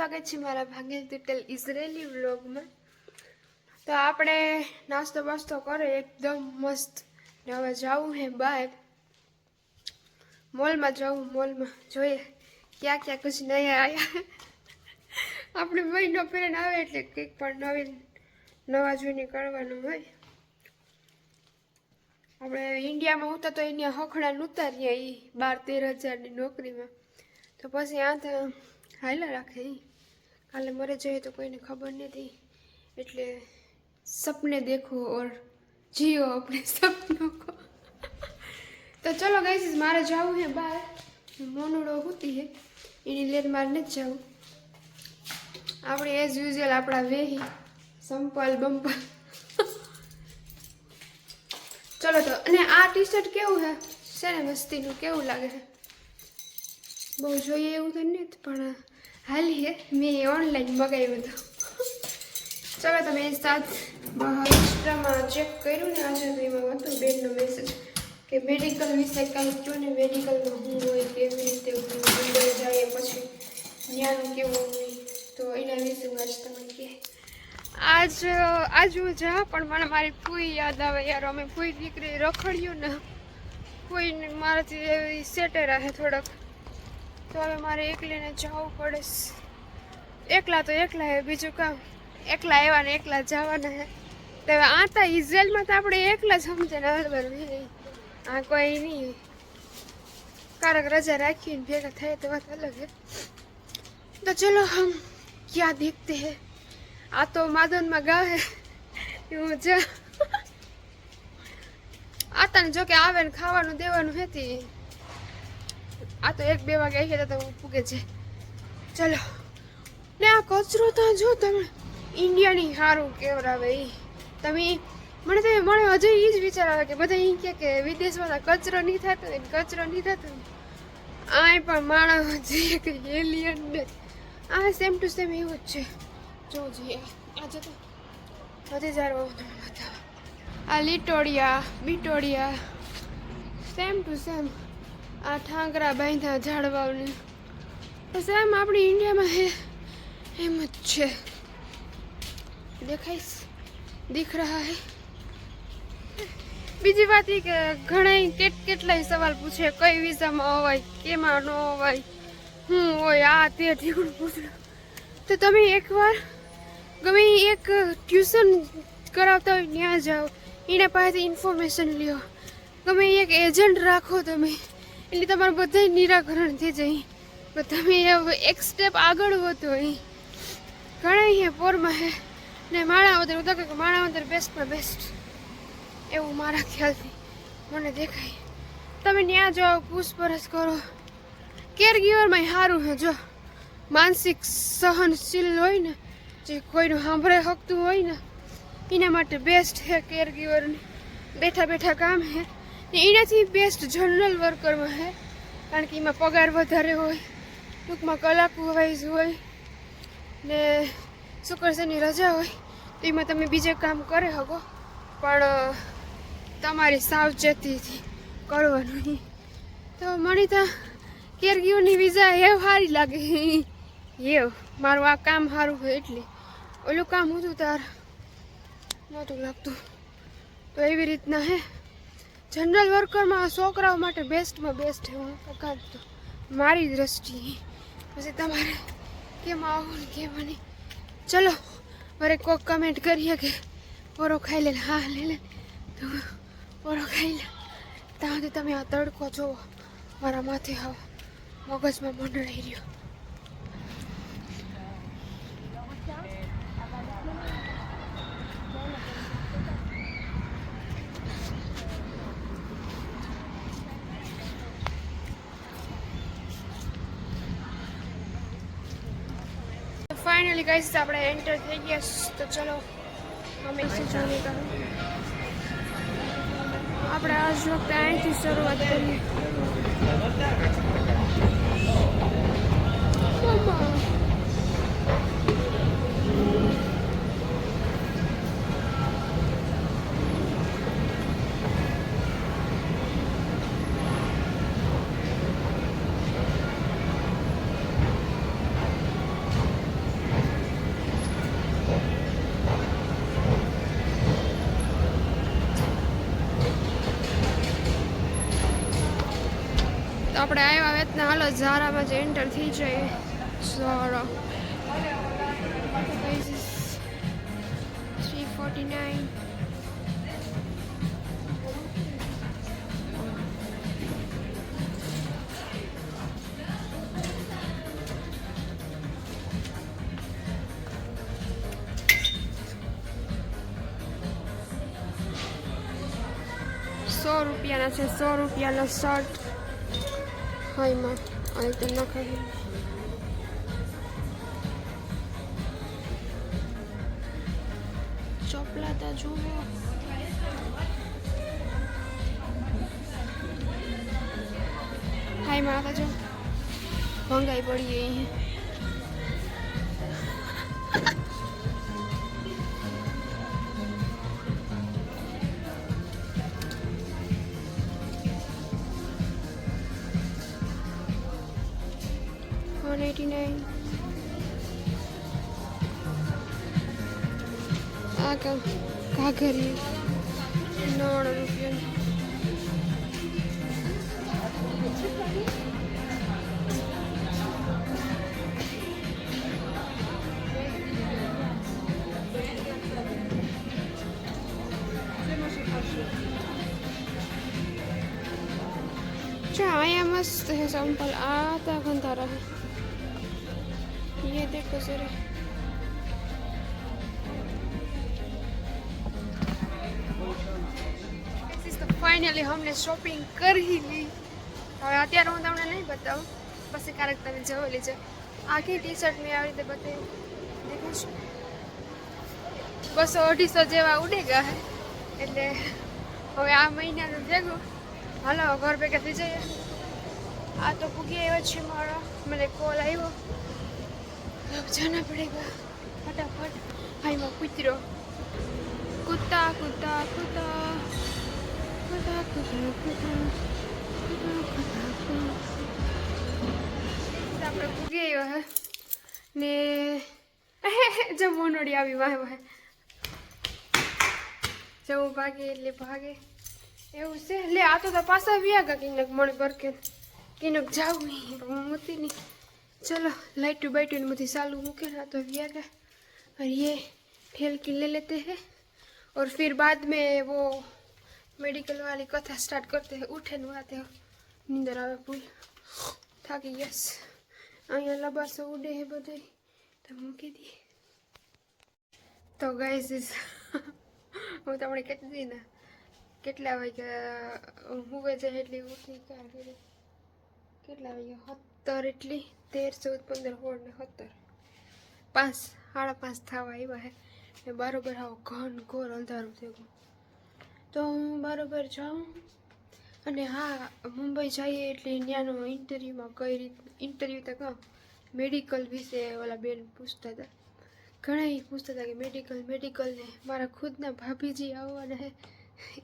સ્વાગત છે મારા ભાગેલ તુટેલ ઇઝરાયેલી વ્લોગમાં। તો આપણે નાસ્તો બાસ્તો કરે એકદમ મસ્ત ને હવે જાવું હે બહાર મોલમાં જાવું। મોલમાં જોઈએ ક્યાં ક્યાં કુછ નયા આયા। આપણે મહિનો પહેરીને આવે એટલે કંઈક પણ નવીન નવા જોઈને કરવાનું હોય। આપણે ઇન્ડિયામાં ઉતા તો અહીંયા હખણા નહોતા રહ્યા એ 12-13 હજારની નોકરીમાં, તો પછી આ તો હાલ્યા રાખે। કાલે મરે જોઈએ તો કોઈને ખબર નથી, એટલે સપને देखो और जियो अपने सपनों को। तो चलो गाइस मारे जाऊँ है बाहर, मोनूड़ो होती है इनी लेट मार नहीं जाऊँ। આપણે એઝ યુઝ્યુઅલ આપણા વેહી સંપલ બંપલ। ચલો તો અને આ ટી શર્ટ કેવું છે છે ને મસ્તીનું કેવું લાગે છે? બહુ જોઈએ એવું તો નથી પણ હાલી હે, મેં ઓનલાઈન મગાવ્યું હતું। ચલો તમે સાથ ઇન્સ્ટામાં ચેક કર્યું ને આજે તો એમાં હતું બેનનો મેસેજ કે મેડિકલ વિશે કાંઈ કહો ને, મેડિકલમાં શું હોય કેવી રીતે અંદર જાય પછી જ્ઞાન કેવું હોય, તો એના વિશે હું આજ તમને કહે। આજ હું જા પણ મને મારી ફૂઈ યાદ આવે યાર। અમે ફૂઈ દીકરી રખડ્યું ને, ફૂઈને મારાથી એવી સેટે રહે થોડાક, તો હવે મારે એકલીને જવું પડે। એકલા તો એકલા હે, બીજું કામ એકલા આવ્યા ને એકલા જવાના હે। તો હવે આ તો ઇઝરાયલમાં તો આપણે એકલા જ સમજે ને હલવાનું, આ કોઈ નહીં કારક રજા રાખીને ભેગા થાય તો વાત અલગ હે। તો ચલો હમ ક્યાં દેખતે હે। આ તો માદનમાં ગા હે એવું જા આ તને જો કે આવે ને ખાવાનું દેવાનું હતી, આ તો 1-2 વાગે આવી ગયા તો પૂગે છે। ચલો ને આ કચરો તો જો તમે ઇન્ડિયાની સારું કેવરાવે એ તમે મને તો મને હજુ એ જ વિચાર આવે કે બધા એ કે વિદેશમાં કચરો નહીં થતો હોય ને કચરો નહીં થતો હોય, આ પણ માણસ જે કે એલિયન ને આ સેમ ટુ સેમ એવું જ છે। જો જોઈએ આજે તો બધી જારો બતાવો, આ લીટોડિયા બીટોડિયા સેમ ટુ સેમ, આ ઠાંકરા બાંધ્યા ઝાડવાઓને તો સેમ આપણી ઇન્ડિયામાં હે એમ જ છે। દેખાઈશ दिख रहा है। બીજી વાત એ કે ઘણા કેટલાય સવાલ પૂછે કઈ વિઝામાં હોય કેમાં ન હોય શું હોય આ તે ઠીકડું પૂછ્યું, તો તમે એકવાર ગમે એક ટ્યુશન કરાવતા હોય ત્યાં જાઓ, એના પાસેથી ઇન્ફોર્મેશન લ્યો, ગમે એક એજન્ટ રાખો તમે, એટલે તમારું બધા નિરાકરણ થઈ જાય। તમે એક સ્ટેપ આગળ વધો। ઘણા અહીંયા પોરમાં હે ને માણાવદર ઉદા કે માણાવદર બેસ્ટમાં બેસ્ટ એવું મારા ખ્યાલથી મને દેખાય। તમે ત્યાં જાઓ પૂછપરછ કરો, કેરગીવરમાં સારું છે। જો માનસિક સહનશીલ હોય ને, જે કોઈનું સાંભળે શકતું હોય ને એના માટે બેસ્ટ છે કેરગીવરની। બેઠા બેઠા કામ છે ને એનાથી બેસ્ટ જનરલ વર્કરમાં છે, કારણ કે એમાં પગાર વધારે હોય, ટૂંકમાં કલાકો વાઇઝ હોય ને શુક્ર શનિ રજા હોય, તો એમાં તમે બીજે કામ કરી શકો પણ તમારી સાવચેતીથી કરવાનું। તો મને તો કેરગીવરની વિઝા એ સારી લાગે એ મારું આ કામ સારું હોય એટલે, ઓલું કામ હતું તાર નહોતું લાગતું। તો એવી રીતના હે જનરલ વર્કરમાં છોકરાઓ માટે બેસ્ટમાં બેસ્ટ છે હું કાં તો મારી દ્રષ્ટિએ। પછી તમારે કેમ આવું ને કેમ નહીં। ચલો મારે કોક કમેન્ટ કરીએ કે પોરો ખાઈ લે, હા લે લે તો પોરો ખાઈ લે, ત્યાં સુધી તમે આ તડકો જોવો મારા માથે આવો મગજમાં મંડળાઈ રહ્યો। फाइनली गाइस આપણે એન્ટર થઈ ગયા, તો ચલો અમે જાને કા આપણે આજ વખતે અહીંથી શરૂઆત કરીએ। આપણે આવ્યા વેતના હાલો ઝારામાં જ એન્ટર થઈ જઈએ. ઝારા 349. ₹100 છે. ₹100 શર્ટ. હાઈમાં આ તો નખાય. ચોપલાતા જુઓ. હાઈમાં આ જો ભંગાઈ પડી ગઈ. $189. આ ઘાઘરી ₹9. आया मस्त है सिंपल. आता गंदा रहा. ये देखो जरा. फाइनली हमने शॉपिंग कर ही ली. હવે અત્યારે હું તમને નહીં બતાવું, પછી ક્યારેક તમે જોઈ લેજો. આખી ટી શર્ટ મેં આવી રીતે બતાવી દેખાશું. 200-250 જેવા ઉડી ગયા હે. એટલે હવે આ મહિનાનું ભેગું હાલો ઘર ભેગા થઈ જઈએ. આ તો પૂગી આવ્યો છે મારો, મને કોલ આવ્યો. જાના પડેગા ફટાફટ. હાઈમાં કૂતરો. કૂતા કૂતા કૂતા કૂતા કૂતા કૂતા. આપણે પૂગી આવ્યો હે ને જો મોનોડી આવી વાહે વાહે. જવું ભાગે એટલે ભાગે એવું છે. લે આ તો પાછા વ્યા ગયા કિનક મણ પર કે કિનક જાવ નહીં મોતી नहीं. चलो लाइट बाइट मुझे चालू मुके ना तो व्या गया. और ये ठेल के ले लेते हैं और फिर बाद में वो मेडिकल वाली कथा स्टार्ट करते हैं. उठे न आते हो नींदर आवे फूल થાકી ગયસ. અહીંયા લબાસો ઉડે હે બધે તો મૂકી દઈએ. તો ગાઈસ હું તમને કહેતી ને કેટલા વાગ્યા હુવે જાય એટલી ઉઠી કાર કરી. કેટલા વાગ્યા 17 એટલી 13, 14, 15, 16 ને 17 5 5:30 થવા આવ્યા હે ને બરાબર આવો ઘન ઘોર અંધારું થઈ ગયું. તો હું બરાબર જાઉં અને હા મુંબઈ જઈએ એટલે ત્યાંનો ઇન્ટરવ્યૂમાં કઈ રીતે ઇન્ટરવ્યૂ તો કહું મેડિકલ વિશે ઓલા બેન પૂછતા હતા. ઘણા પૂછતા હતા કે મેડિકલ ને મારા ખુદના ભાભીજી આવવાના હે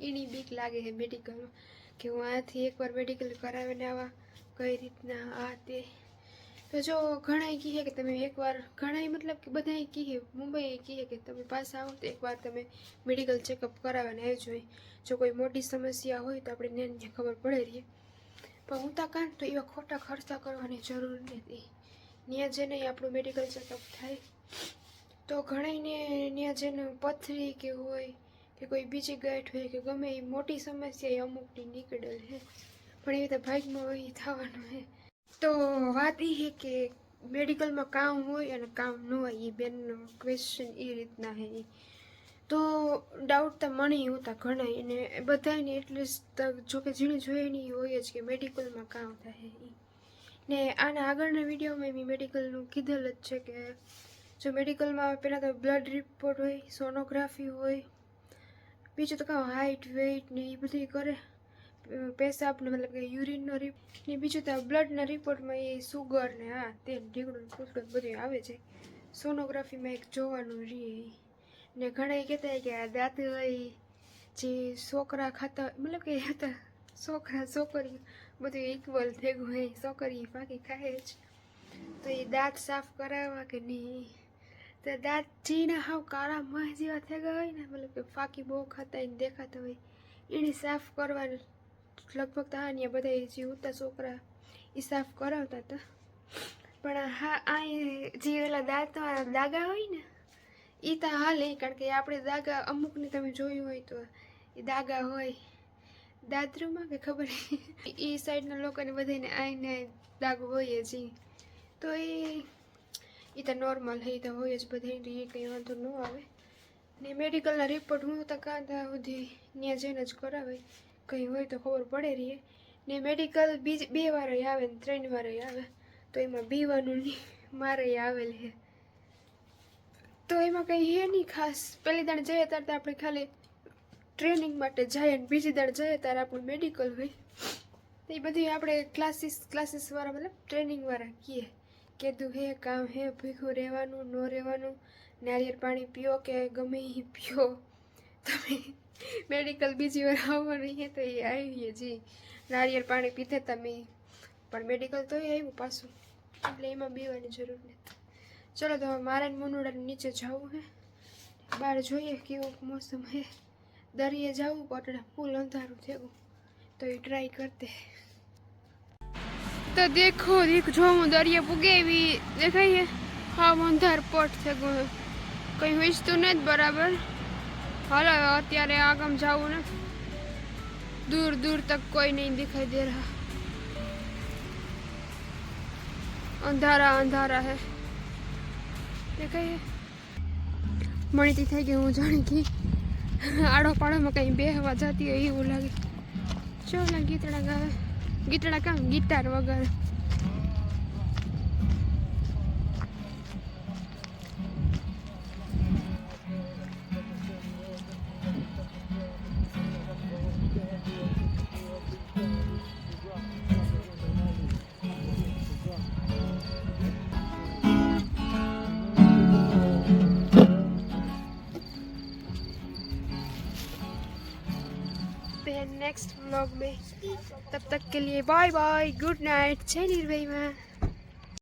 એની બીક લાગે છે મેડિકલમાં કે હું આથી એકવાર મેડિકલ કરાવીને આવા કઈ રીતના આ તે. તો જો ઘણા કહે કે તમે એકવાર ઘણા મતલબ કે બધા કહે મુંબઈ કહે કે તમે પાછા આવો તો એકવાર તમે મેડિકલ ચેકઅપ કરાવવાને આવી જોઈએ. જો કોઈ મોટી સમસ્યા હોય તો આપણે ને ખબર પડે રહીએ. પણ હું તો કાં તો એવા ખોટા ખર્ચા કરવાની જરૂર નથી. ત્યાં જઈને આપણું મેડિકલ ચેકઅપ થાય. તો ઘણાને ત્યાં જઈને પથરી કે હોય કે કોઈ બીજી ગાંઠ હોય કે ગમે એ મોટી સમસ્યા એ અમુકની નીકળેલ છે પણ એ તો ભાગમાં હોય એ થવાનું છે. તો વાત એ છે કે મેડિકલમાં કામ હોય અને કામ ન હોય એ બેનનો ક્વેશ્ચન એ રીતના છે. તો ડાઉટ તો મને હોતા ઘણા એને બધાને એટલીસ્ટ જોકે ઝીણી જોઈએ નહીં હોય જ કે મેડિકલમાં કામ થાય ને. આના આગળના વિડીયોમાં મેં મેડિકલનું કીધેલ જ છે કે જો મેડિકલમાં પહેલાં તો બ્લડ રિપોર્ટ હોય, સોનોગ્રાફી હોય, બીજું તો કાં હાઇટ વેઇટ ને એ બધી કરે, પેશાબને મતલબ કે યુરિનનો રિપોર્ટ ને બીજું તો બ્લડના રિપોર્ટમાં એ સુગર ને હા તે ઢીકડું ફૂસડું બધું આવે છે. સોનોગ્રાફીમાં એક જોવાનું રહે ને ઘણા કહેતા કે આ દાંત હોય જે છોકરા ખાતા મતલબ કે હતા છોકરા છોકરી બધું ઇક્વલ થઈ ગયું હોય, છોકરી બાકી ખાય જ. તો એ દાંત સાફ કરાવવા કે નહીં તો દાંત જીના હાવ કાળા મહ જેવા થઈ ગયા હોય ને મતલબ કે ફાંકી બહુ ખાતા એને દેખાતા હોય એને સાફ કરવાનું લગભગ તો હા ને બધા જે ઉતા છોકરા એ સાફ કરાવતા હતા. પણ હા આ જે ઓલા દાંતમાં દાગા હોય ને એ તો હાલે, કારણ કે આપણે દાગા અમુકને તમે જોયું હોય તો એ દાગા હોય દાદરૂમાં કે ખબર એ સાઈડના લોકોને બધાને આઈને દાગો હોય જ ઈ. તો એ તો નોર્મલ છે, એ તો હોય જ બધાને, એ કંઈ વાંધો ન આવે. ને મેડિકલના રિપોર્ટ હું તો કાંતા સુધી ત્યાં જઈને જ કરાવે, કંઈ હોય તો ખબર પડે રહીએ. ને મેડિકલ 2 વાર આવે ને 3 વાર આવે, તો એમાં બીવાનું નહીં મારે આવેલ છે. તો એમાં કંઈ હે નહીં ખાસ. પહેલી દાડ જઈએ ત્યારે તો આપણે ખાલી ટ્રેનિંગ માટે જાય, ને બીજી દાડ જઈએ ત્યારે આપણું મેડિકલ હોય. તો એ બધી આપણે ક્લાસીસવાળા મતલબ ટ્રેનિંગવાળા કીધું હે કામ હે ભીખું રહેવાનું ન રહેવાનું, નારિયેળ પાણી પીઓ કે ગમે એ પીઓ, તમે મેડિકલ બીજી વાર આવવાનું હે તો એ આવીએ જી. નારિયેળ પાણી પીતે તમે, પણ મેડિકલ તોય આવ્યું પાછું, એટલે એમાં બીવાની જરૂર નથી. ચલો તો મારે મનુડાને નીચે જવું હે, બહાર જોઈએ કેવું મોસમ હે. દરિયે જવું પટડા ફૂલ અંધારું થયું, તો એ ટ્રાય કરતે. તો દેખો જો હું દરિયા પૂગે એવી દેખાય, હા અંધાર પટ છે, કંઈ વીસતું નથી બરાબર. હાલો અત્યારે આગમ જવું ને, दूर दूर तक कोई नहीं दिखाई दे रहा, अंधारा अंधारा है. देखाइए मणिती થઈ ગઈ, હું જાણી કે આડો પાડોમાં કંઈ બેહવા જતી હોય એવું લાગે. ચાલો ગીતડા ગાવે, ગીતડા કામ ગિટાર વગાડે. नेक्स्ट व्लॉग में, तब तक के लिए बाय बाय, गुड नाइट. जय निर्भय माँ.